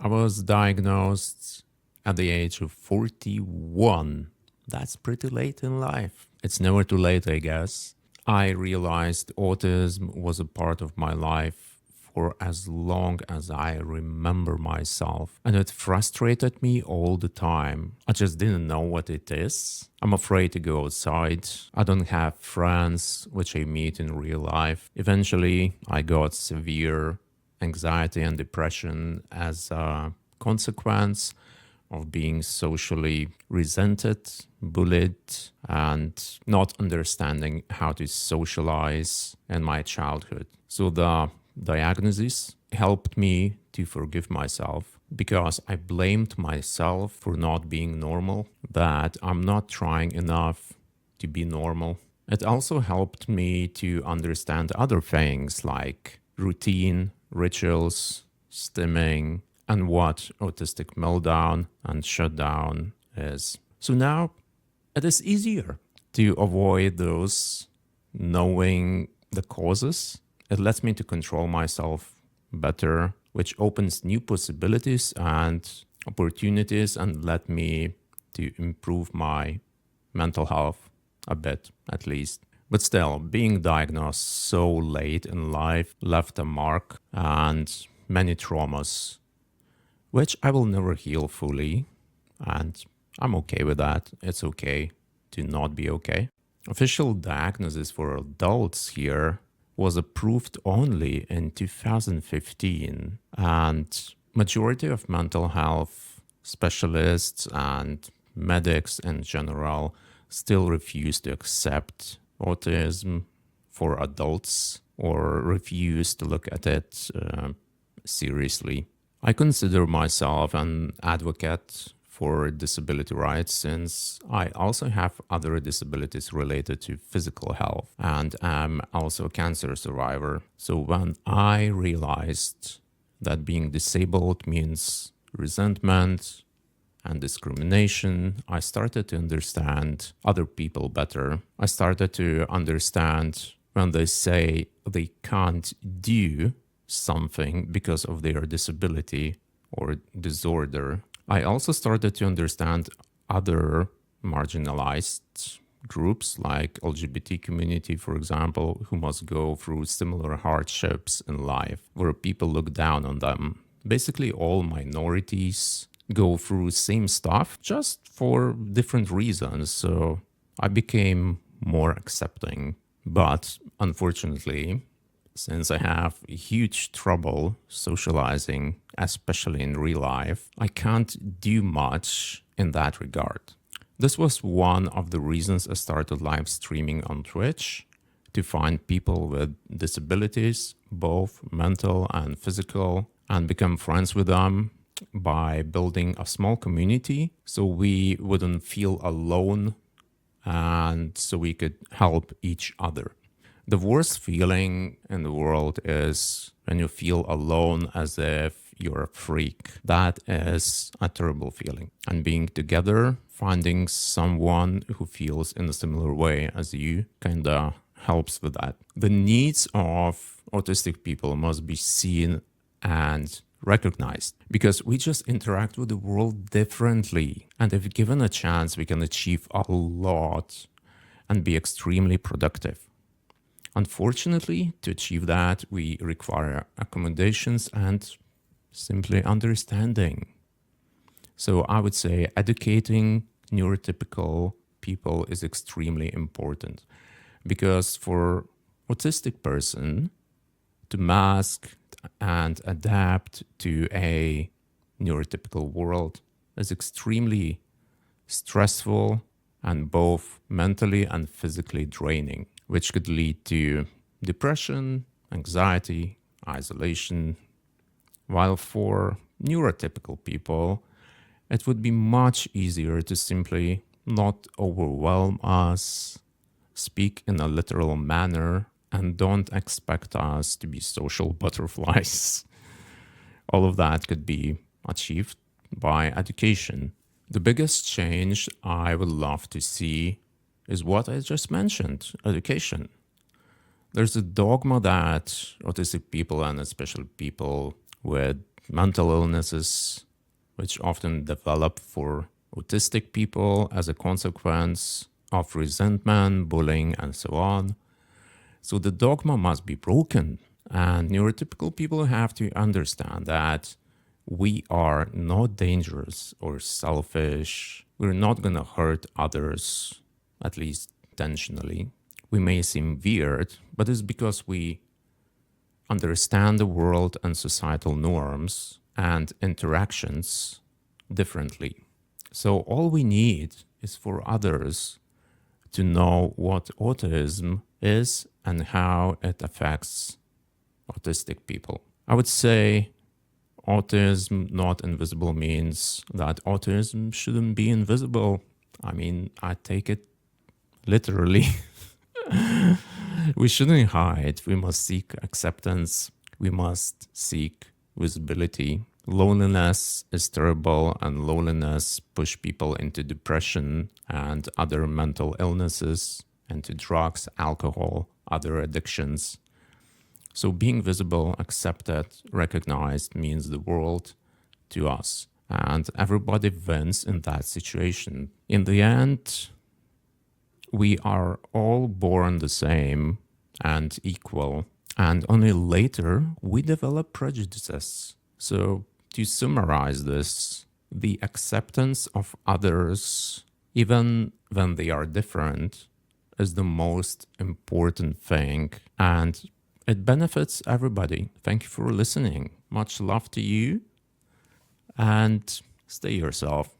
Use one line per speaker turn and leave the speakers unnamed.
I was diagnosed at the age of 41. That's pretty late in life. It's never too late, I guess. I realized autism was a part of my life for as long as I remember myself, and it frustrated me all the time. I just didn't know what it is. I'm afraid to go outside. I don't have friends which I meet in real life. Eventually, I got severe anxiety and depression as a consequence of being socially resented, bullied, and not understanding how to socialize in my childhood. So the diagnosis helped me to forgive myself because I blamed myself for not being normal, that I'm not trying enough to be normal. It also helped me to understand other things like routine, rituals, stimming, and what autistic meltdown and shutdown is. So now it is easier to avoid those, knowing the causes. It lets me to control myself better, which opens new possibilities and opportunities and let me to improve my mental health a bit, at least. But still, being diagnosed so late in life left a mark and many traumas, which I will never heal fully. And I'm okay with that. It's okay to not be okay. Official diagnosis for adults here was approved only in 2015, and majority of mental health specialists and medics in general still refuse to accept autism for adults or refuse to look at it seriously. I consider myself an advocate for disability rights since I also have other disabilities related to physical health and am also a cancer survivor. So when I realized that being disabled means resentment and discrimination, I started to understand other people better. I started to understand when they say they can't do something because of their disability or disorder. I also started to understand other marginalized groups like LGBT community, for example, who must go through similar hardships in life where people look down on them. Basically, all minorities go through same stuff just for different reasons. So I became more accepting. But unfortunately, since I have huge trouble socializing, especially in real life, I can't do much in that regard. This was one of the reasons I started live streaming on Twitch, to find people with disabilities, both mental and physical, and become friends with them by building a small community so we wouldn't feel alone and so we could help each other. The worst feeling in the world is when you feel alone as if you're a freak. That is a terrible feeling. And being together, finding someone who feels in a similar way as you kinda helps with that. The needs of autistic people must be seen and recognized because we just interact with the world differently. And if given a chance, we can achieve a lot and be extremely productive. Unfortunately, to achieve that, we require accommodations and simply understanding. So I would say educating neurotypical people is extremely important because for autistic person to mask and adapt to a neurotypical world is extremely stressful and both mentally and physically draining, which could lead to depression, anxiety, isolation. While for neurotypical people, it would be much easier to simply not overwhelm us, speak in a literal manner, and don't expect us to be social butterflies. All of that could be achieved by education. The biggest change I would love to see is what I just mentioned, education. There's a dogma that autistic people and especially people with mental illnesses, which often develop for autistic people as a consequence of resentment, bullying, and so on. So the dogma must be broken. And neurotypical people have to understand that we are not dangerous or selfish. We're not going to hurt others, at least intentionally. We may seem weird, but it's because we understand the world and societal norms and interactions differently. So all we need is for others to know what autism is and how it affects autistic people. I would say autism not invisible means that autism shouldn't be invisible. I mean, I take it literally. We shouldn't hide. We must seek acceptance. We must seek visibility. Loneliness is terrible, and loneliness push people into depression and other mental illnesses, into drugs, alcohol, other addictions. So being visible, accepted, recognized means the world to us. And everybody wins in that situation. In the end, we are all born the same and equal. And only later we develop prejudices. So to summarize this, the acceptance of others, even when they are different, is the most important thing. And it benefits everybody. Thank you for listening. Much love to you. And stay yourself.